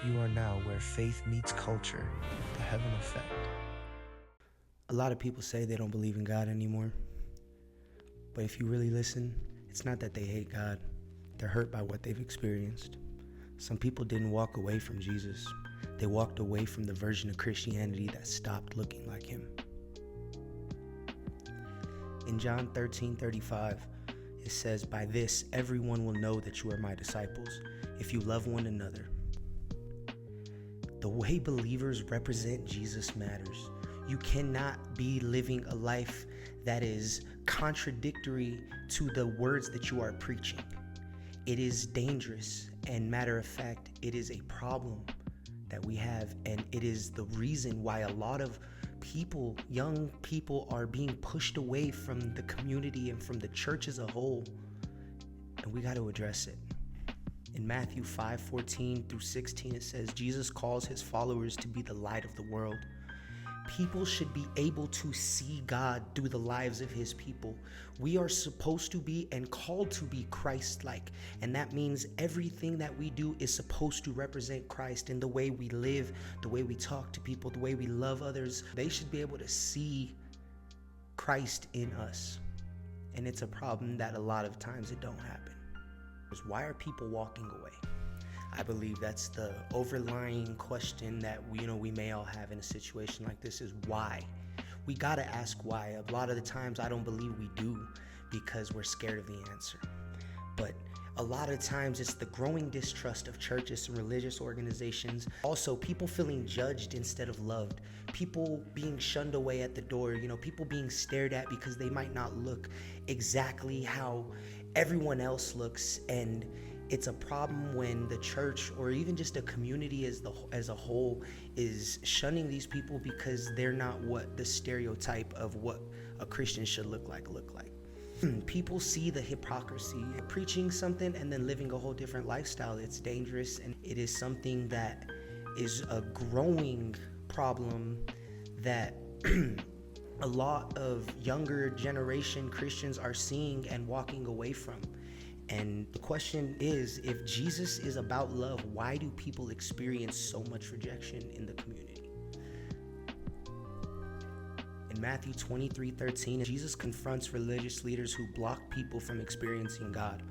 You are now where faith meets culture, the Heaven Effect. A lot of people say they don't believe in God anymore. But if you really listen, it's not that they hate God. They're hurt by what they've experienced. Some people didn't walk away from Jesus. They walked away from the version of Christianity that stopped looking like him. In John 13:35, it says, "By this everyone will know that you are my disciples, if you love one another." The way believers represent Jesus matters. You cannot be living a life that is contradictory to the words that you are preaching. It is dangerous, and matter of fact, it is a problem that we have, and it is the reason why a lot of people, young people, are being pushed away from the community and from the church as a whole, and we got to address it. In Matthew 5:14 through 16, it says, Jesus calls his followers to be the light of the world. People should be able to see God through the lives of his people. We are supposed to be and called to be Christ-like, and that means everything that we do is supposed to represent Christ in the way we live, the way we talk to people, the way we love others. They should be able to see Christ in us, and it's a problem that a lot of times it don't happen. Why are people walking away? I believe that's the overlying question that we may all have in a situation like this, is why. We gotta ask why. A lot of the times I don't believe we do because we're scared of the answer. But a lot of times it's the growing distrust of churches and religious organizations. Also, people feeling judged instead of loved. People being shunned away at the door. People being stared at because they might not look exactly how everyone else looks. And it's a problem when the church, or even just a community as a whole, is shunning these people because they're not what the stereotype of what a Christian should look like. People see the hypocrisy, preaching something and then living a whole different lifestyle. It's dangerous, and it is something that is a growing problem that a lot of younger generation Christians are seeing and walking away from. And the question is, if Jesus is about love, why do people experience so much rejection in the community? In Matthew 23:13, Jesus confronts religious leaders who block people from experiencing God.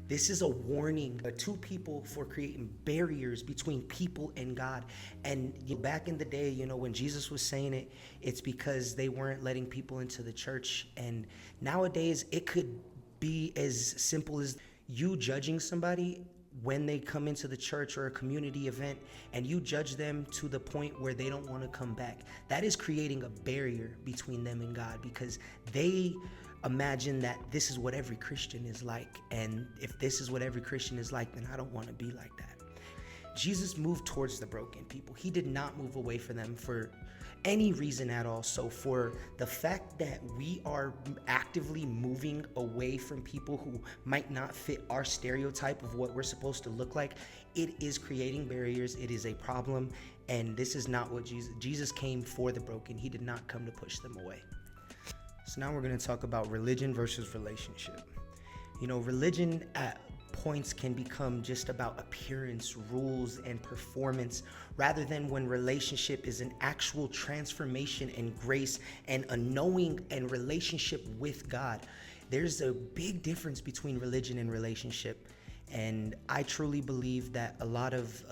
This is a warning to people for creating barriers between people and God. And back in the day, when Jesus was saying it, it's because they weren't letting people into the church. And nowadays, it could be as simple as you judging somebody when they come into the church or a community event, and you judge them to the point where they don't want to come back. That is creating a barrier between them and God, because they imagine that this is what every Christian is like, and if this is what every Christian is like, then I don't want to be like that. Jesus moved towards the broken people. He did not move away from them for any reason at all. So for the fact that we are actively moving away from people who might not fit our stereotype of what we're supposed to look like, it is creating barriers. It is a problem, and this is not what Jesus came for the broken. He did not come to push them away. So now we're going to talk about religion versus relationship. Religion at points can become just about appearance, rules, and performance, rather than when relationship is an actual transformation and grace and a knowing and relationship with God. There's a big difference between religion and relationship, and I truly believe that a lot of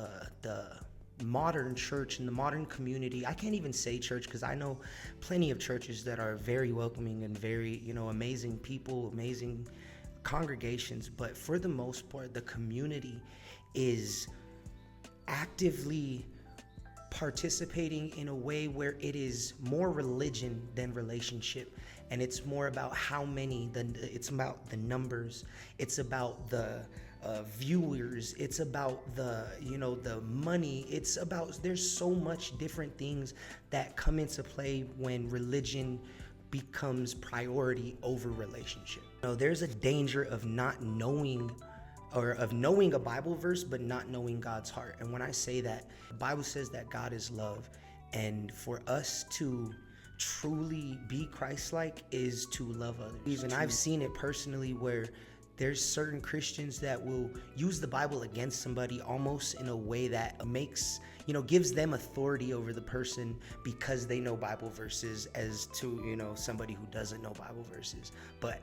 the modern church and the modern community, I can't even say church because I know plenty of churches that are very welcoming and very, amazing people, amazing congregations, but for the most part, the community is actively participating in a way where it is more religion than relationship, and it's more about how many, it's about the numbers, it's about the viewers, it's about the money, it's about, there's so much different things that come into play when religion becomes priority over relationship. There's a danger of not knowing, or of knowing a Bible verse but not knowing God's heart. And when I say that, the Bible says that God is love, and for us to truly be Christ-like is to love others. And I've seen it personally where There's certain Christians that will use the Bible against somebody almost in a way that makes, gives them authority over the person because they know Bible verses, as to, somebody who doesn't know Bible verses, but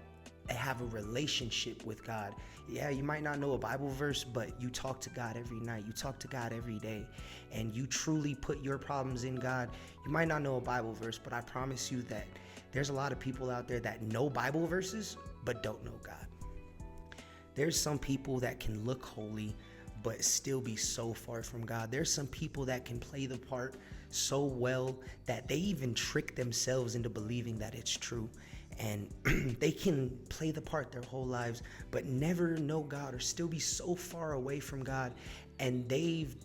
have a relationship with God. Yeah, you might not know a Bible verse, but you talk to God every night. You talk to God every day, and you truly put your problems in God. You might not know a Bible verse, but I promise you that there's a lot of people out there that know Bible verses, but don't know God. There's some people that can look holy, but still be so far from God. There's some people that can play the part so well that they even trick themselves into believing that it's true. And they can play the part their whole lives, but never know God, or still be so far away from God. And they've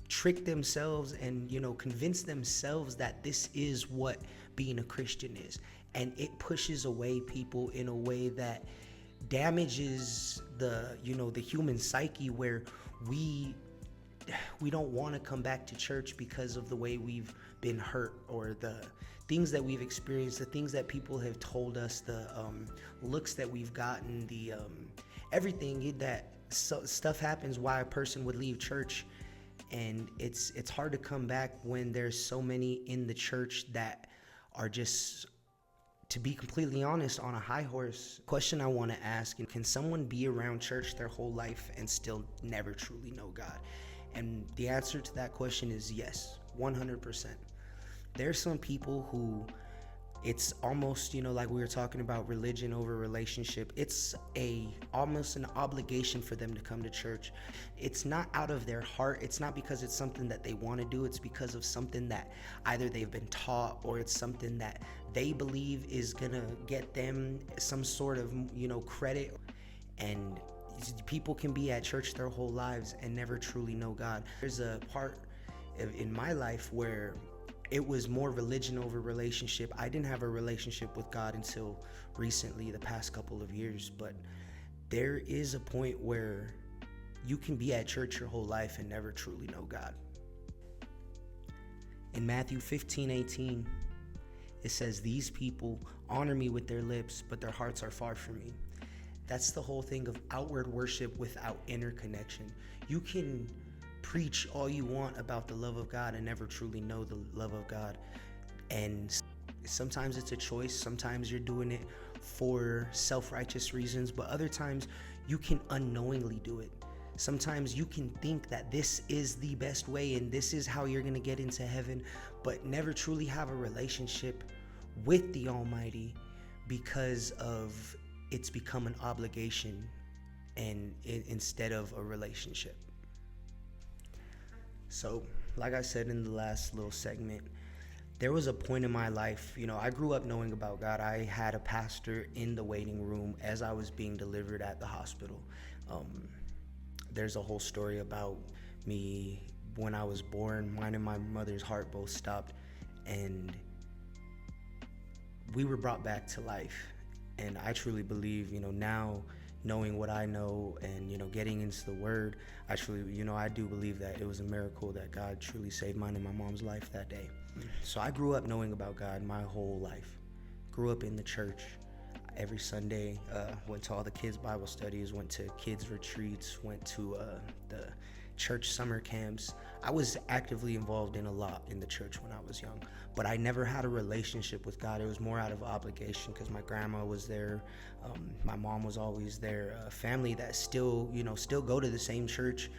tricked themselves and, convinced themselves that this is what being a Christian is. And it pushes away people in a way that damages the human psyche, where we don't want to come back to church because of the way we've been hurt, or the things that we've experienced, the things that people have told us, the looks that we've gotten, the everything that stuff happens why a person would leave church. And it's hard to come back when there's so many in the church that are just, to be completely honest, on a high horse. Question I want to ask: can someone be around church their whole life and still never truly know God? And the answer to that question is yes, 100%. There's some people who, it's almost, like we were talking about religion over relationship. It's almost an obligation for them to come to church. It's not out of their heart. It's not because it's something that they want to do. It's because of something that either they've been taught, or it's something that they believe is gonna get them some sort of, credit. And people can be at church their whole lives and never truly know God. There's a part in my life where it was more religion over relationship. I didn't have a relationship with God until recently, the past couple of years. But there is a point where you can be at church your whole life and never truly know God. In Matthew 15:18, it says, "These people honor me with their lips, but their hearts are far from me." That's the whole thing of outward worship without inner connection. You can preach all you want about the love of God and never truly know the love of God. And sometimes it's a choice. Sometimes you're doing it for self-righteous reasons, but other times you can unknowingly do it. Sometimes you can think that this is the best way and this is how you're going to get into heaven, but never truly have a relationship with the Almighty because of it's become an obligation and instead of a relationship. So, like I said in the last little segment, there was a point in my life, I grew up knowing about God. I had a pastor in the waiting room as I was being delivered at the hospital. There's a whole story about me when I was born. Mine and my mother's heart both stopped, and we were brought back to life. And I truly believe, now knowing what I know and, getting into the word, I truly, I do believe that it was a miracle that God truly saved mine and my mom's life that day. So I grew up knowing about God my whole life. Grew up in the church every Sunday, went to all the kids' Bible studies, went to kids' retreats, went to the church summer camps. I was actively involved in a lot in the church when I was young, but I never had a relationship with God. It was more out of obligation because my grandma was there, my mom was always there, family that still go to the same church,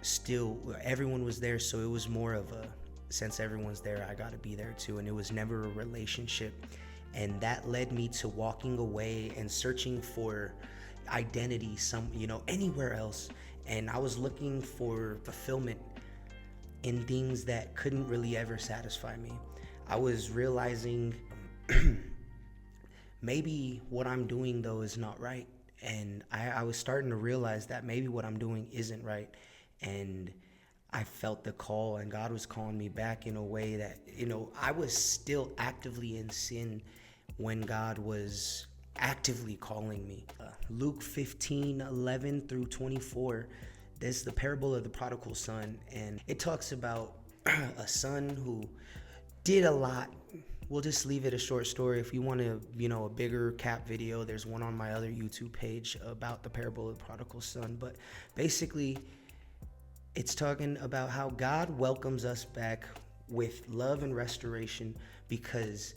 still everyone was there. So it was more of a, since everyone's there, I got to be there too. And it was never a relationship. And that led me to walking away and searching for identity anywhere else. And I was looking for fulfillment in things that couldn't really ever satisfy me. I was realizing maybe what I'm doing though is not right. And I was starting to realize that maybe what I'm doing isn't right. And I felt the call, and God was calling me back in a way that, I was still actively in sin when God was actively calling me. Luke 15:11 through 24, there's the parable of the prodigal son, and it talks about a son who did a lot we'll just leave it a short story. If you want a bigger cap video, there's one on my other YouTube page about the parable of the prodigal son. But basically, it's talking about how God welcomes us back with love and restoration, because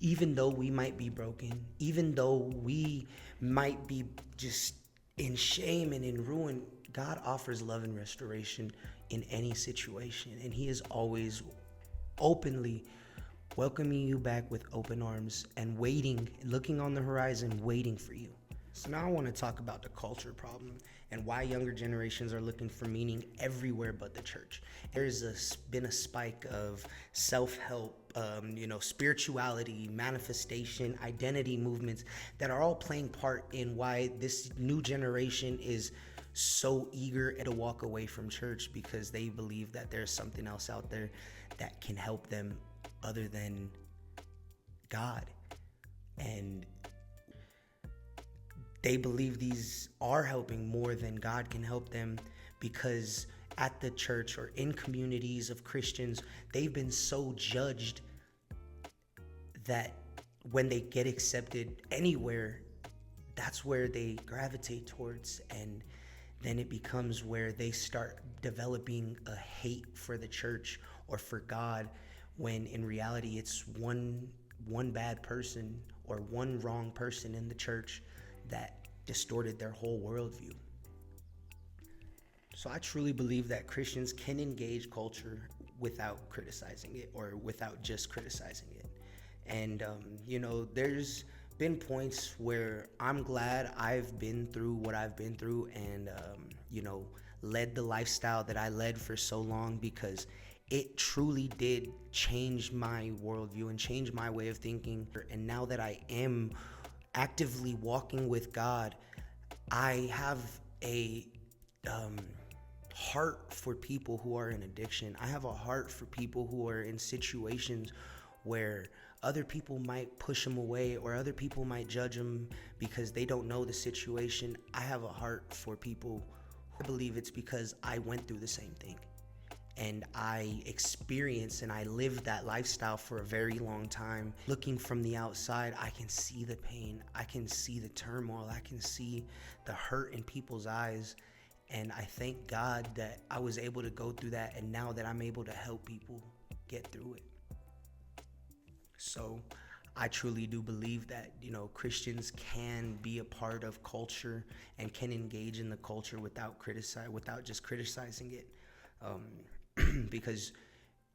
even though we might be broken, even though we might be just in shame and in ruin, God offers love and restoration in any situation. And he is always openly welcoming you back with open arms and waiting, looking on the horizon, waiting for you. So now I want to talk about the culture problem and why younger generations are looking for meaning everywhere but the church. There's been a spike of self-help, spirituality, manifestation, identity movements that are all playing part in why this new generation is so eager to walk away from church, because they believe that there's something else out there that can help them other than God. And they believe these are helping more than God can help them, because at the church or in communities of Christians, they've been so judged that when they get accepted anywhere, that's where they gravitate towards. And then it becomes where they start developing a hate for the church or for God, when in reality it's one bad person or one wrong person in the church that distorted their whole worldview. So I truly believe that Christians can engage culture without criticizing it, or without just criticizing it. And there's been points where I'm glad I've been through what I've been through, and led the lifestyle that I led for so long, because it truly did change my worldview and change my way of thinking. And now that I am actively walking with God, I have a heart for people who are in addiction. I have a heart for people who are in situations where other people might push them away, or other people might judge them because they don't know the situation. I have a heart for people who believe it's because I went through the same thing. And I experienced and I lived that lifestyle for a very long time. Looking from the outside, I can see the pain, I can see the turmoil, I can see the hurt in people's eyes. And I thank God that I was able to go through that, and now that I'm able to help people get through it. So I truly do believe that, Christians can be a part of culture and can engage in the culture without just criticizing it. Because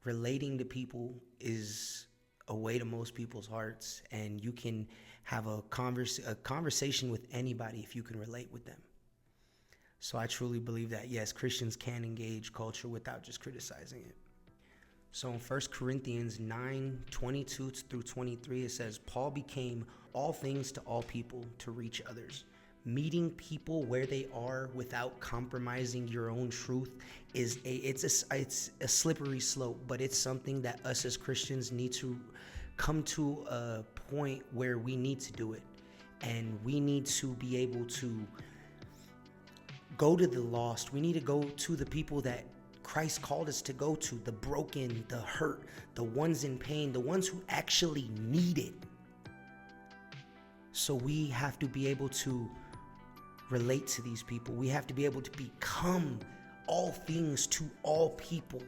relating to people is a way to most people's hearts, and you can have a conversation with anybody if you can relate with them. So I truly believe that, yes, Christians can engage culture without just criticizing it. So in 1 Corinthians 9:22-23, it says, Paul became all things to all people to reach others. Meeting people where they are without compromising your own truth it's a slippery slope, but it's something that us as Christians need to come to a point where we need to do it. And we need to be able to go to the lost. We need to go to the people that Christ called us to go to, the broken, the hurt, the ones in pain, the ones who actually need it. So we have to be able to relate to these people. We have to be able to become all things to all people,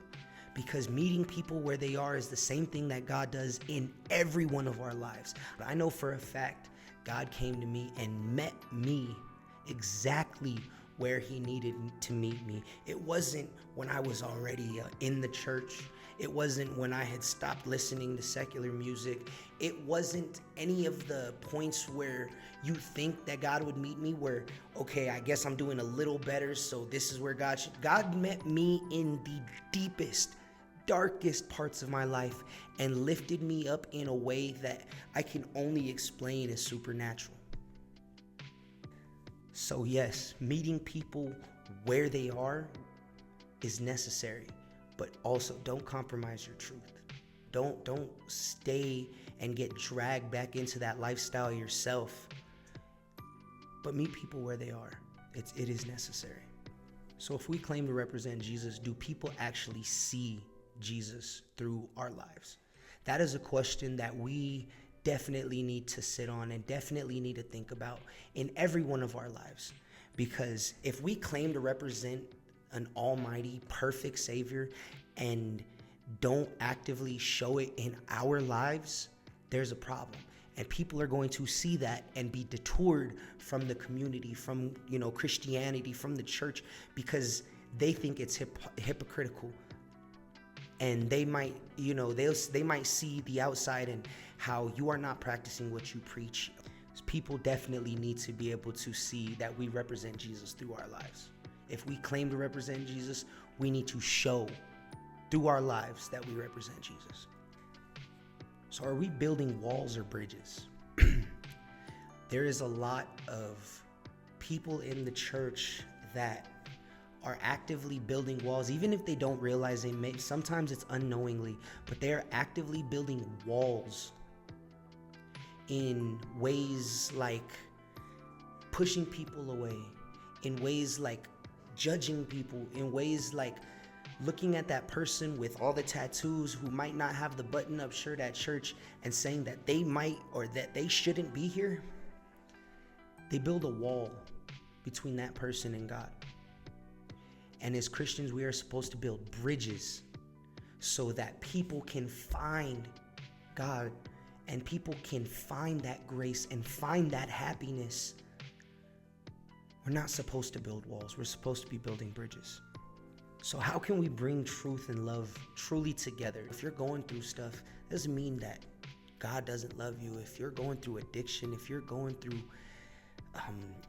because meeting people where they are is the same thing that God does in every one of our lives. But I know for a fact God came to me and met me exactly where he needed to meet me. It wasn't when I was already in the church. It wasn't when I had stopped listening to secular music. It wasn't any of the points where you think that God would meet me, where, okay, I guess I'm doing a little better, so this is where God met me in the deepest, darkest parts of my life and lifted me up in a way that I can only explain as supernatural. So yes, meeting people where they are is necessary, but also don't compromise your truth. Don't stay and get dragged back into that lifestyle yourself, but meet people where they are. It is necessary. So if we claim to represent Jesus, do people actually see Jesus through our lives? That is a question that we definitely need to sit on and definitely need to think about in every one of our lives. Because if we claim to represent an almighty, perfect Savior and don't actively show it in our lives, there's a problem. And people are going to see that and be detoured from the community, from, Christianity, from the church, because they think it's hypocritical. And they might, they might see the outside and how you are not practicing what you preach. People definitely need to be able to see that we represent Jesus through our lives. If we claim to represent Jesus, we need to show through our lives that we represent Jesus. So are we building walls or bridges? There is a lot of people in the church that are actively building walls, even if they don't realize they may. Sometimes it's unknowingly, but they are actively building walls in ways like pushing people away, in ways like judging people, in ways like looking at that person with all the tattoos who might not have the button-up shirt at church and saying that they might or that they shouldn't be here. They build a wall between that person and God. And as Christians, we are supposed to build bridges so that people can find God and people can find that grace and find that happiness. We're not supposed to build walls. We're supposed to be building bridges. So how can we bring truth and love truly together? If you're going through stuff, it doesn't mean that God doesn't love you. If you're going through addiction, if you're going through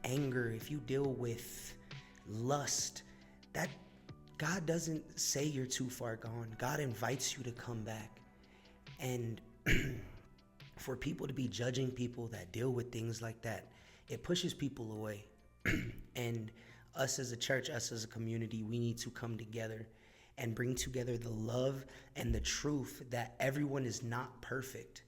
anger, if you deal with lust, that God doesn't say you're too far gone. God invites you to come back. And for people to be judging people that deal with things like that, it pushes people away. And us as a church, us as a community, we need to come together and bring together the love and the truth that everyone is not perfect.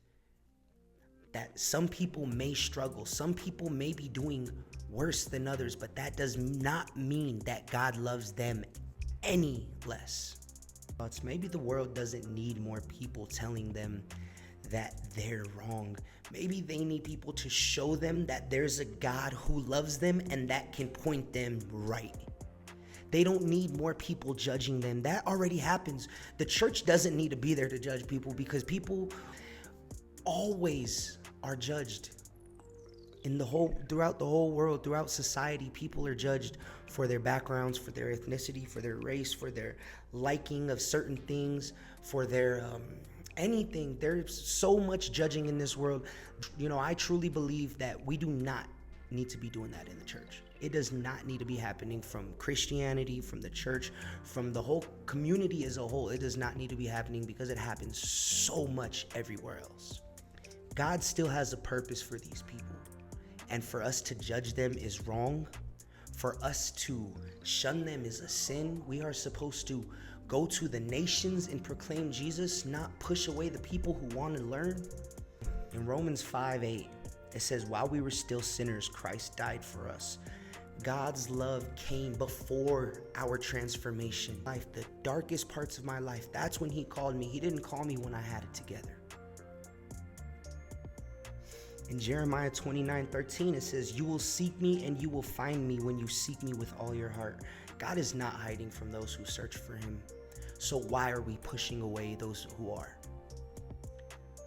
That some people may struggle, some people may be doing worse than others, but that does not mean that God loves them any less. But maybe the world doesn't need more people telling them that they're wrong. Maybe they need people to show them that there's a God who loves them and that can point them right. They don't need more people judging them. That already happens. The church doesn't need to be there to judge people because people always are judged. Throughout the whole world, throughout society, people are judged for their backgrounds, for their ethnicity, for their race, for their liking of certain things, for their anything. There's so much judging in this world. I truly believe that we do not need to be doing that in the church. It does not need to be happening from Christianity, from the church, from the whole community as a whole. It does not need to be happening because it happens so much everywhere else. God still has a purpose for these people. And for us to judge them is wrong. For us to shun them is a sin. We are supposed to go to the nations and proclaim Jesus, not push away the people who want to learn. In Romans 5:8, it says, while we were still sinners, Christ died for us. God's love came before our transformation. The darkest parts of my life, that's when he called me. He didn't call me when I had it together. In Jeremiah 29:13, it says, you will seek me and you will find me when you seek me with all your heart. God is not hiding from those who search for him. So why are we pushing away those who are?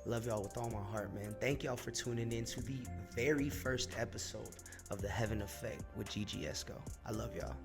Love y'all with all my heart, man. Thank y'all for tuning in to the very first episode of The Heaven Effect with Gigi Esco. I love y'all.